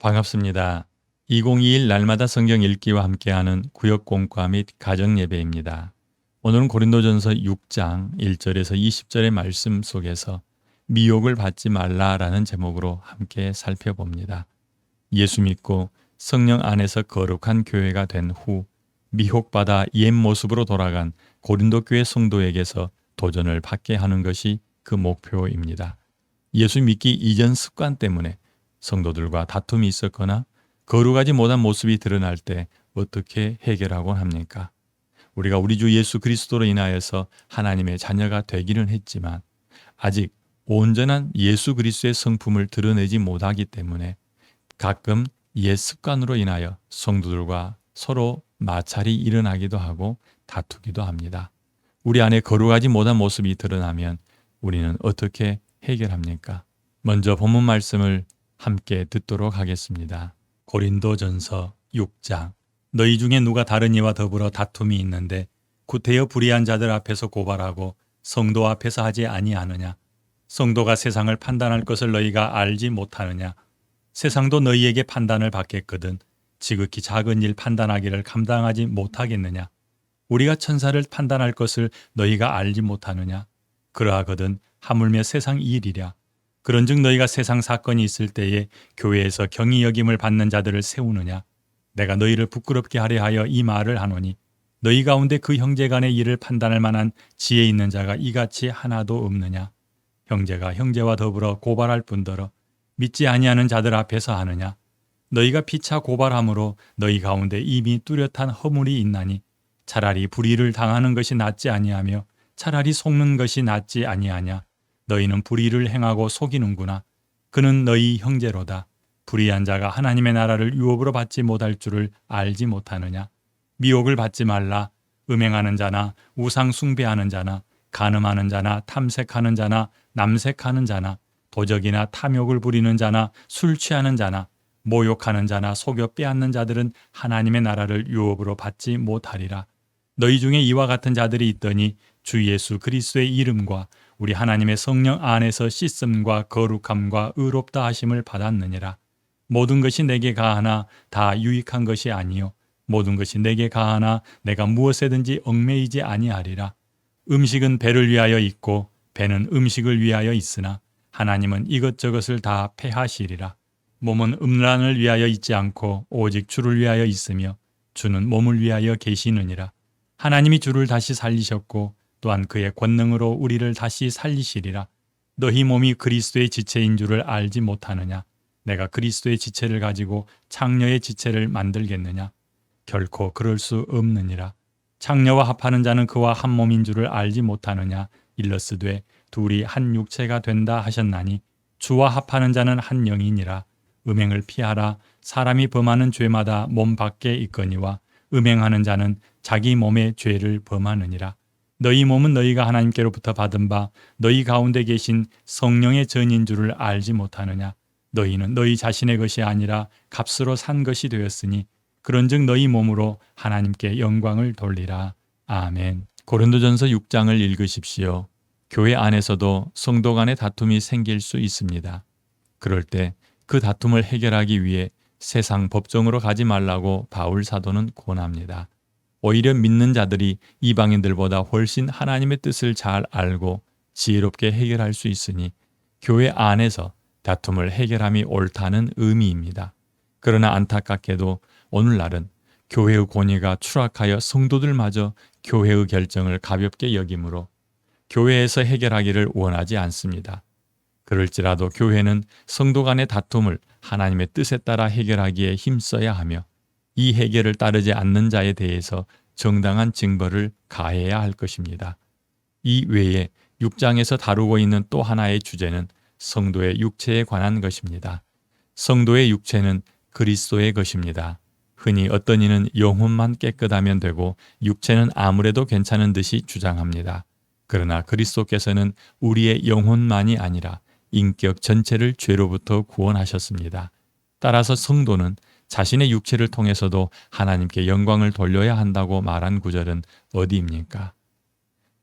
반갑습니다. 2021 날마다 성경 읽기와 함께하는 구역 공과 및 가정 예배입니다. 오늘은 고린도전서 6장 1절에서 20절의 말씀 속에서 미혹을 받지 말라라는 제목으로 함께 살펴봅니다. 예수 믿고 성령 안에서 거룩한 교회가 된 후 미혹받아 옛 모습으로 돌아간 고린도 교회 성도에게서 도전을 받게 하는 것이 그 목표입니다. 예수 믿기 이전 습관 때문에 성도들과 다툼이 있었거나 거룩하지 못한 모습이 드러날 때 어떻게 해결하곤 합니까? 우리가 우리 주 예수 그리스도로 인하여서 하나님의 자녀가 되기는 했지만 아직 온전한 예수 그리스도의 성품을 드러내지 못하기 때문에 가끔 옛 습관으로 인하여 성도들과 서로 마찰이 일어나기도 하고 다투기도 합니다. 우리 안에 거룩하지 못한 모습이 드러나면 우리는 어떻게 해결합니까? 먼저 본문 말씀을 함께 듣도록 하겠습니다. 고린도전서 6장. 너희 중에 누가 다른 이와 더불어 다툼이 있는데 구태여 불의한 자들 앞에서 고발하고 성도 앞에서 하지 아니하느냐? 성도가 세상을 판단할 것을 너희가 알지 못하느냐? 세상도 너희에게 판단을 받겠거든 지극히 작은 일 판단하기를 감당하지 못하겠느냐? 우리가 천사를 판단할 것을 너희가 알지 못하느냐? 그러하거든 하물며 세상 일이랴. 그런즉 너희가 세상 사건이 있을 때에 교회에서 경히 여김을 받는 자들을 세우느냐? 내가 너희를 부끄럽게 하려 하여 이 말을 하노니 너희 가운데 그 형제 간의 일을 판단할 만한 지혜 있는 자가 이같이 하나도 없느냐? 형제가 형제와 더불어 고발할 뿐더러 믿지 아니하는 자들 앞에서 하느냐? 너희가 피차 고발함으로 너희 가운데 이미 뚜렷한 허물이 있나니 차라리 불의를 당하는 것이 낫지 아니하며 차라리 속는 것이 낫지 아니하냐? 너희는 불의를 행하고 속이는구나. 그는 너희 형제로다. 불의한 자가 하나님의 나라를 유업으로 받지 못할 줄을 알지 못하느냐? 미혹을 받지 말라. 음행하는 자나 우상 숭배하는 자나 간음하는 자나 탐색하는 자나 남색하는 자나 도적이나 탐욕을 부리는 자나 술 취하는 자나 모욕하는 자나 속여 빼앗는 자들은 하나님의 나라를 유업으로 받지 못하리라. 너희 중에 이와 같은 자들이 있더니 주 예수 그리스도의 이름과 우리 하나님의 성령 안에서 씻음과 거룩함과 의롭다 하심을 받았느니라. 모든 것이 내게 가하나 다 유익한 것이 아니요 모든 것이 내게 가하나 내가 무엇에든지 얽매이지 아니하리라. 음식은 배를 위하여 있고 배는 음식을 위하여 있으나 하나님은 이것저것을 다 패하시리라. 몸은 음란을 위하여 있지 않고 오직 주를 위하여 있으며 주는 몸을 위하여 계시느니라. 하나님이 주를 다시 살리셨고 또한 그의 권능으로 우리를 다시 살리시리라. 너희 몸이 그리스도의 지체인 줄을 알지 못하느냐? 내가 그리스도의 지체를 가지고 창녀의 지체를 만들겠느냐? 결코 그럴 수 없느니라. 창녀와 합하는 자는 그와 한 몸인 줄을 알지 못하느냐? 일러스되 둘이 한 육체가 된다 하셨나니 주와 합하는 자는 한 영이니라. 음행을 피하라. 사람이 범하는 죄마다 몸 밖에 있거니와 음행하는 자는 자기 몸의 죄를 범하느니라. 너희 몸은 너희가 하나님께로부터 받은 바 너희 가운데 계신 성령의 전인 줄을 알지 못하느냐? 너희는 너희 자신의 것이 아니라 값으로 산 것이 되었으니 그런즉 너희 몸으로 하나님께 영광을 돌리라. 아멘. 고린도전서 6장을 읽으십시오. 교회 안에서도 성도 간의 다툼이 생길 수 있습니다. 그럴 때 그 다툼을 해결하기 위해 세상 법정으로 가지 말라고 바울 사도는 권합니다. 오히려 믿는 자들이 이방인들보다 훨씬 하나님의 뜻을 잘 알고 지혜롭게 해결할 수 있으니 교회 안에서 다툼을 해결함이 옳다는 의미입니다. 그러나 안타깝게도 오늘날은 교회의 권위가 추락하여 성도들마저 교회의 결정을 가볍게 여기므로 교회에서 해결하기를 원하지 않습니다. 그럴지라도 교회는 성도 간의 다툼을 하나님의 뜻에 따라 해결하기에 힘써야 하며 이 해결을 따르지 않는 자에 대해서 정당한 징벌을 가해야 할 것입니다. 이 외에 6장에서 다루고 있는 또 하나의 주제는 성도의 육체에 관한 것입니다. 성도의 육체는 그리스도의 것입니다. 흔히 어떤 이는 영혼만 깨끗하면 되고 육체는 아무래도 괜찮은 듯이 주장합니다. 그러나 그리스도께서는 우리의 영혼만이 아니라 인격 전체를 죄로부터 구원하셨습니다. 따라서 성도는 자신의 육체를 통해서도 하나님께 영광을 돌려야 한다고 말한 구절은 어디입니까?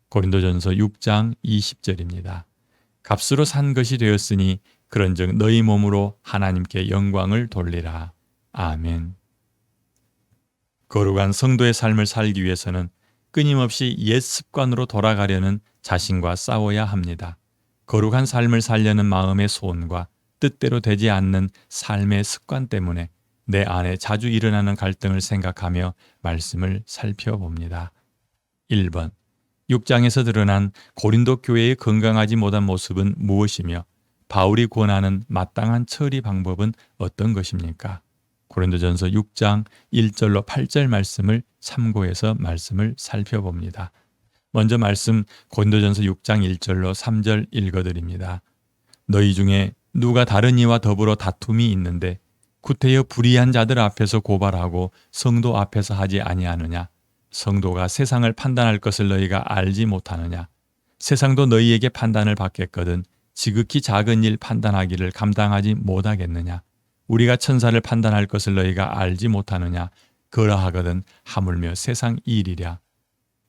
고린도전서 6장 20절입니다. 값으로 산 것이 되었으니 그런즉 너희 몸으로 하나님께 영광을 돌리라. 아멘. 거룩한 성도의 삶을 살기 위해서는 끊임없이 옛 습관으로 돌아가려는 자신과 싸워야 합니다. 거룩한 삶을 살려는 마음의 소원과 뜻대로 되지 않는 삶의 습관 때문에 내 안에 자주 일어나는 갈등을 생각하며 말씀을 살펴봅니다. 1번. 6장에서 드러난 고린도 교회의 건강하지 못한 모습은 무엇이며 바울이 권하는 마땅한 처리 방법은 어떤 것입니까? 고린도전서 6장 1절로 8절 말씀을 참고해서 말씀을 살펴봅니다. 먼저 말씀 고린도전서 6장 1절로 3절 읽어드립니다. 너희 중에 누가 다른 이와 더불어 다툼이 있는데 구태여 불의한 자들 앞에서 고발하고 성도 앞에서 하지 아니하느냐? 성도가 세상을 판단할 것을 너희가 알지 못하느냐? 세상도 너희에게 판단을 받겠거든 지극히 작은 일 판단하기를 감당하지 못하겠느냐? 우리가 천사를 판단할 것을 너희가 알지 못하느냐? 그러하거든 하물며 세상 일이랴.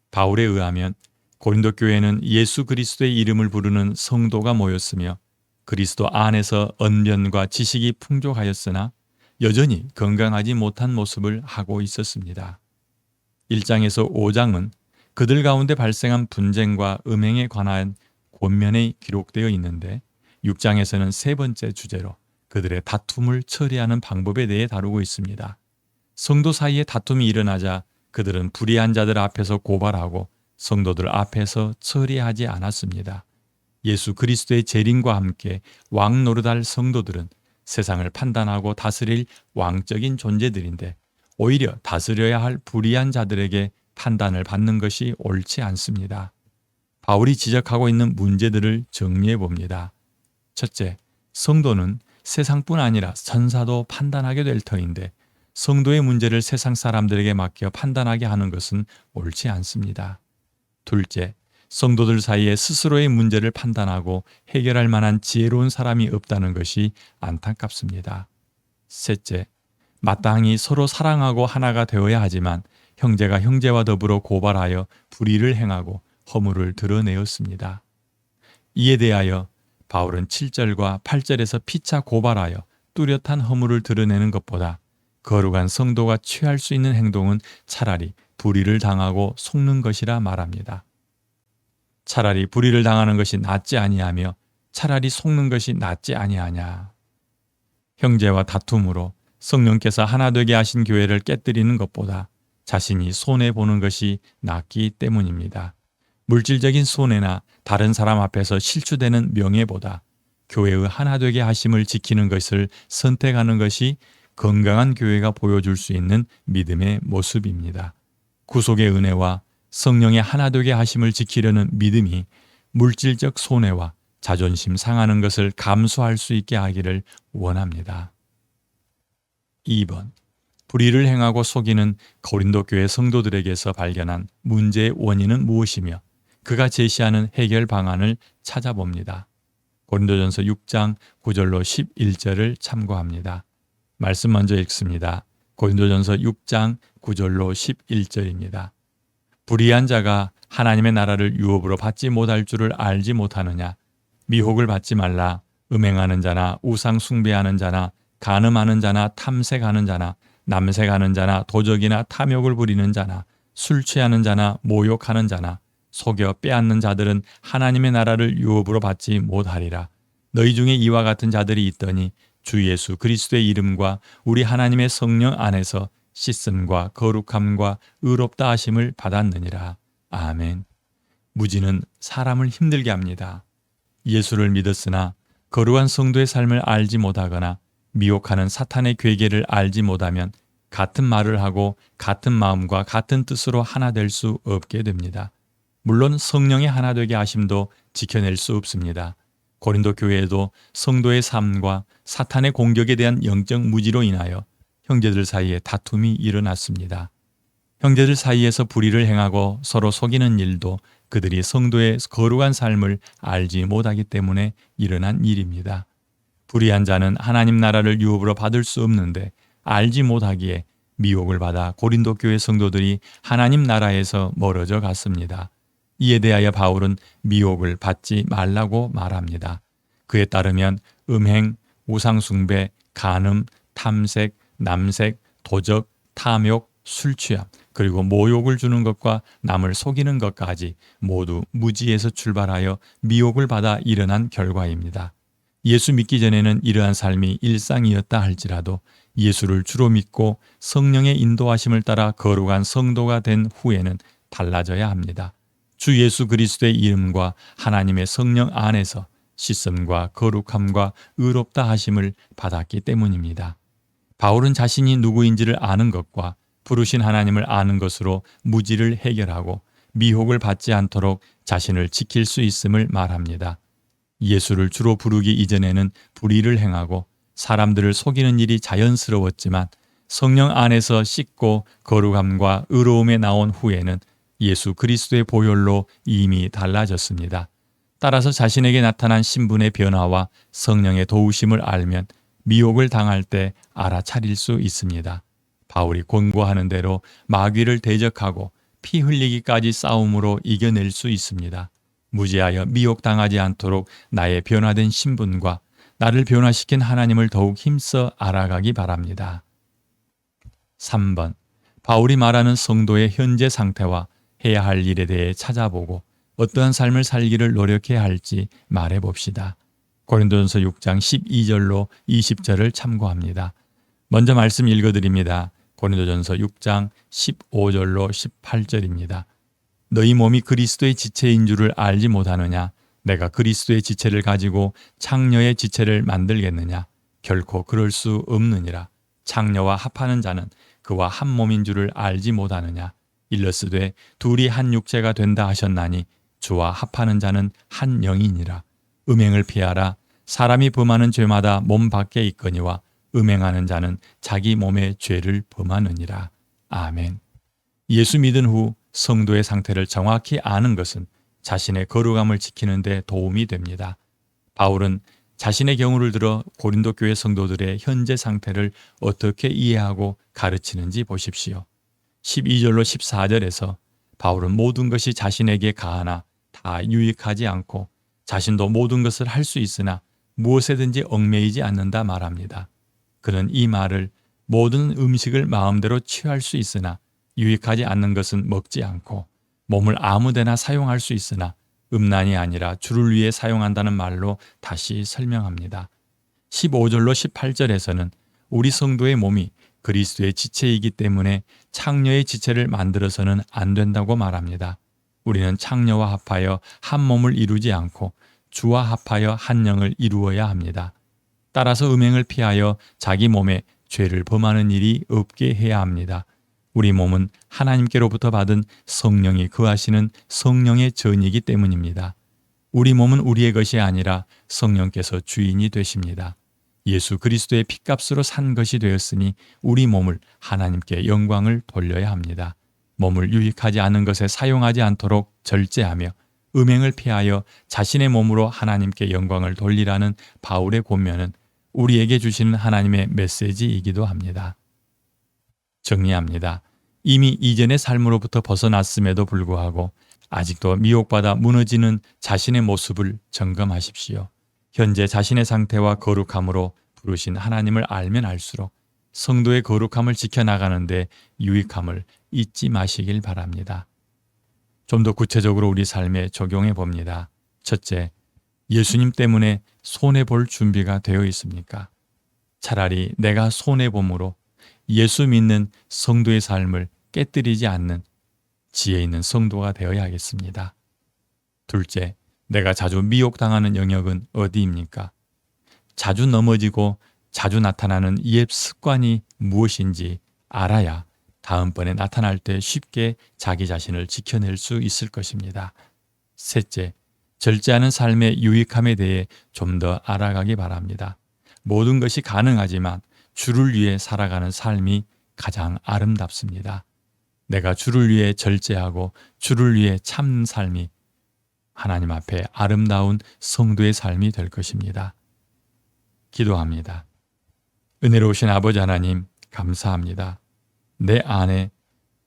바울에 의하면 고린도 교회는 예수 그리스도의 이름을 부르는 성도가 모였으며 그리스도 안에서 언변과 지식이 풍족하였으나 여전히 건강하지 못한 모습을 하고 있었습니다. 1장에서 5장은 그들 가운데 발생한 분쟁과 음행에 관한 권면에 기록되어 있는데 6장에서는 세 번째 주제로 그들의 다툼을 처리하는 방법에 대해 다루고 있습니다. 성도 사이에 다툼이 일어나자 그들은 불의한 자들 앞에서 고발하고 성도들 앞에서 처리하지 않았습니다. 예수 그리스도의 재림과 함께 왕 노릇할 성도들은 세상을 판단하고 다스릴 왕적인 존재들인데 오히려 다스려야 할 불의한 자들에게 판단을 받는 것이 옳지 않습니다. 바울이 지적하고 있는 문제들을 정리해 봅니다. 첫째, 성도는 세상뿐 아니라 천사도 판단하게 될 터인데 성도의 문제를 세상 사람들에게 맡겨 판단하게 하는 것은 옳지 않습니다. 둘째, 성도들 사이에 스스로의 문제를 판단하고 해결할 만한 지혜로운 사람이 없다는 것이 안타깝습니다. 셋째, 마땅히 서로 사랑하고 하나가 되어야 하지만 형제가 형제와 더불어 고발하여 불의를 행하고 허물을 드러내었습니다. 이에 대하여 바울은 7절과 8절에서 피차 고발하여 뚜렷한 허물을 드러내는 것보다 거룩한 성도가 취할 수 있는 행동은 차라리 불의를 당하고 속는 것이라 말합니다. 차라리 불의를 당하는 것이 낫지 아니하며 차라리 속는 것이 낫지 아니하냐. 형제와 다툼으로 성령께서 하나 되게 하신 교회를 깨뜨리는 것보다 자신이 손해보는 것이 낫기 때문입니다. 물질적인 손해나 다른 사람 앞에서 실추되는 명예보다 교회의 하나 되게 하심을 지키는 것을 선택하는 것이 건강한 교회가 보여줄 수 있는 믿음의 모습입니다. 구속의 은혜와 성령의 하나 되게 하심을 지키려는 믿음이 물질적 손해와 자존심 상하는 것을 감수할 수 있게 하기를 원합니다. 2번. 불의를 행하고 속이는 고린도 교회 성도들에게서 발견한 문제의 원인은 무엇이며 그가 제시하는 해결 방안을 찾아봅니다. 고린도전서 6장 9절로 11절을 참고합니다. 말씀 먼저 읽습니다. 고린도전서 6장 9절로 11절입니다. 불의한 자가 하나님의 나라를 유업으로 받지 못할 줄을 알지 못하느냐? 미혹을 받지 말라. 음행하는 자나 우상 숭배하는 자나 간음하는 자나 탐색하는 자나 남색하는 자나 도적이나 탐욕을 부리는 자나 술 취하는 자나 모욕하는 자나 속여 빼앗는 자들은 하나님의 나라를 유업으로 받지 못하리라. 너희 중에 이와 같은 자들이 있더니 주 예수 그리스도의 이름과 우리 하나님의 성령 안에서 씻음과 거룩함과 의롭다 하심을 받았느니라. 아멘. 무지는 사람을 힘들게 합니다. 예수를 믿었으나 거룩한 성도의 삶을 알지 못하거나 미혹하는 사탄의 괴계를 알지 못하면 같은 말을 하고 같은 마음과 같은 뜻으로 하나 될 수 없게 됩니다. 물론 성령의 하나 되게 하심도 지켜낼 수 없습니다. 고린도 교회에도 성도의 삶과 사탄의 공격에 대한 영적 무지로 인하여 형제들 사이에 다툼이 일어났습니다. 형제들 사이에서 불의를 행하고 서로 속이는 일도 그들이 성도의 거룩한 삶을 알지 못하기 때문에 일어난 일입니다. 불의한 자는 하나님 나라를 유업으로 받을 수 없는데 알지 못하기에 미혹을 받아 고린도 교회 성도들이 하나님 나라에서 멀어져 갔습니다. 이에 대하여 바울은 미혹을 받지 말라고 말합니다. 그에 따르면 음행, 우상숭배, 간음, 탐색, 남색, 도적, 탐욕, 술취함, 그리고 모욕을 주는 것과 남을 속이는 것까지 모두 무지에서 출발하여 미혹을 받아 일어난 결과입니다. 예수 믿기 전에는 이러한 삶이 일상이었다 할지라도 예수를 주로 믿고 성령의 인도하심을 따라 거룩한 성도가 된 후에는 달라져야 합니다. 주 예수 그리스도의 이름과 하나님의 성령 안에서 씻음과 거룩함과 의롭다 하심을 받았기 때문입니다. 바울은 자신이 누구인지를 아는 것과 부르신 하나님을 아는 것으로 무지를 해결하고 미혹을 받지 않도록 자신을 지킬 수 있음을 말합니다. 예수를 주로 부르기 이전에는 불의를 행하고 사람들을 속이는 일이 자연스러웠지만 성령 안에서 씻고 거룩함과 의로움에 나온 후에는 예수 그리스도의 보혈로 이미 달라졌습니다. 따라서 자신에게 나타난 신분의 변화와 성령의 도우심을 알면 미혹을 당할 때 알아차릴 수 있습니다. 바울이 권고하는 대로 마귀를 대적하고 피 흘리기까지 싸움으로 이겨낼 수 있습니다. 무지하여 미혹당하지 않도록 나의 변화된 신분과 나를 변화시킨 하나님을 더욱 힘써 알아가기 바랍니다. 3번. 바울이 말하는 성도의 현재 상태와 해야 할 일에 대해 찾아보고 어떠한 삶을 살기를 노력해야 할지 말해봅시다. 고린도전서 6장 12절로 20절을 참고합니다. 먼저 말씀 읽어드립니다. 고린도전서 6장 15절로 18절입니다. 너희 몸이 그리스도의 지체인 줄을 알지 못하느냐? 내가 그리스도의 지체를 가지고 창녀의 지체를 만들겠느냐? 결코 그럴 수 없느니라. 창녀와 합하는 자는 그와 한 몸인 줄을 알지 못하느냐? 일러스되 둘이 한 육체가 된다 하셨나니 주와 합하는 자는 한 영이니라. 음행을 피하라. 사람이 범하는 죄마다 몸 밖에 있거니와 음행하는 자는 자기 몸의 죄를 범하느니라. 아멘. 예수 믿은 후 성도의 상태를 정확히 아는 것은 자신의 거룩함을 지키는 데 도움이 됩니다. 바울은 자신의 경우를 들어 고린도 교회 성도들의 현재 상태를 어떻게 이해하고 가르치는지 보십시오. 12절로 14절에서 바울은 모든 것이 자신에게 가하나 다 유익하지 않고 자신도 모든 것을 할 수 있으나 무엇에든지 얽매이지 않는다 말합니다. 그는 이 말을 모든 음식을 마음대로 취할 수 있으나 유익하지 않는 것은 먹지 않고 몸을 아무데나 사용할 수 있으나 음란이 아니라 주를 위해 사용한다는 말로 다시 설명합니다. 15절로 18절에서는 우리 성도의 몸이 그리스도의 지체이기 때문에 창녀의 지체를 만들어서는 안 된다고 말합니다. 우리는 창녀와 합하여 한 몸을 이루지 않고 주와 합하여 한 영을 이루어야 합니다. 따라서 음행을 피하여 자기 몸에 죄를 범하는 일이 없게 해야 합니다. 우리 몸은 하나님께로부터 받은 성령이 거하시는 성령의 전이기 때문입니다. 우리 몸은 우리의 것이 아니라 성령께서 주인이 되십니다. 예수 그리스도의 핏값으로 산 것이 되었으니 우리 몸을 하나님께 영광을 돌려야 합니다. 몸을 유익하지 않은 것에 사용하지 않도록 절제하며 음행을 피하여 자신의 몸으로 하나님께 영광을 돌리라는 바울의 권면은 우리에게 주시는 하나님의 메시지이기도 합니다. 정리합니다. 이미 이전의 삶으로부터 벗어났음에도 불구하고 아직도 미혹받아 무너지는 자신의 모습을 점검하십시오. 현재 자신의 상태와 거룩함으로 부르신 하나님을 알면 알수록 성도의 거룩함을 지켜나가는데 유익함을 잊지 마시길 바랍니다. 좀 더 구체적으로 우리 삶에 적용해 봅니다. 첫째, 예수님 때문에 손해볼 준비가 되어 있습니까? 차라리 내가 손해봄으로 예수 믿는 성도의 삶을 깨뜨리지 않는 지혜 있는 성도가 되어야겠습니다. 둘째, 내가 자주 미혹당하는 영역은 어디입니까? 자주 넘어지고 자주 나타나는 옛 습관이 무엇인지 알아야 다음번에 나타날 때 쉽게 자기 자신을 지켜낼 수 있을 것입니다. 셋째, 절제하는 삶의 유익함에 대해 좀 더 알아가기 바랍니다. 모든 것이 가능하지만 주를 위해 살아가는 삶이 가장 아름답습니다. 내가 주를 위해 절제하고 주를 위해 참는 삶이 하나님 앞에 아름다운 성도의 삶이 될 것입니다. 기도합니다. 은혜로우신 아버지 하나님, 감사합니다. 내 안에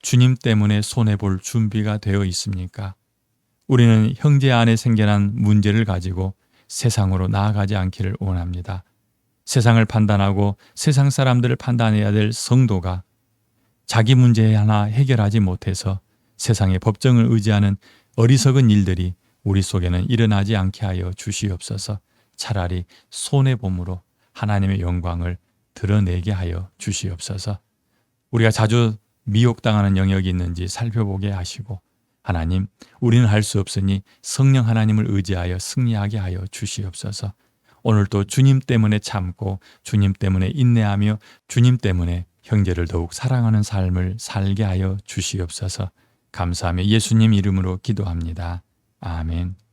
주님 때문에 손해볼 준비가 되어 있습니까? 우리는 형제 안에 생겨난 문제를 가지고 세상으로 나아가지 않기를 원합니다. 세상을 판단하고 세상 사람들을 판단해야 될 성도가 자기 문제 하나 해결하지 못해서 세상의 법정을 의지하는 어리석은 일들이 우리 속에는 일어나지 않게 하여 주시옵소서. 차라리 손해봄으로 하나님의 영광을 드러내게 하여 주시옵소서. 우리가 자주 미혹당하는 영역이 있는지 살펴보게 하시고, 하나님, 우리는 할 수 없으니 성령 하나님을 의지하여 승리하게 하여 주시옵소서. 오늘도 주님 때문에 참고 주님 때문에 인내하며 주님 때문에 형제를 더욱 사랑하는 삶을 살게 하여 주시옵소서. 감사하며 예수님 이름으로 기도합니다. 아멘.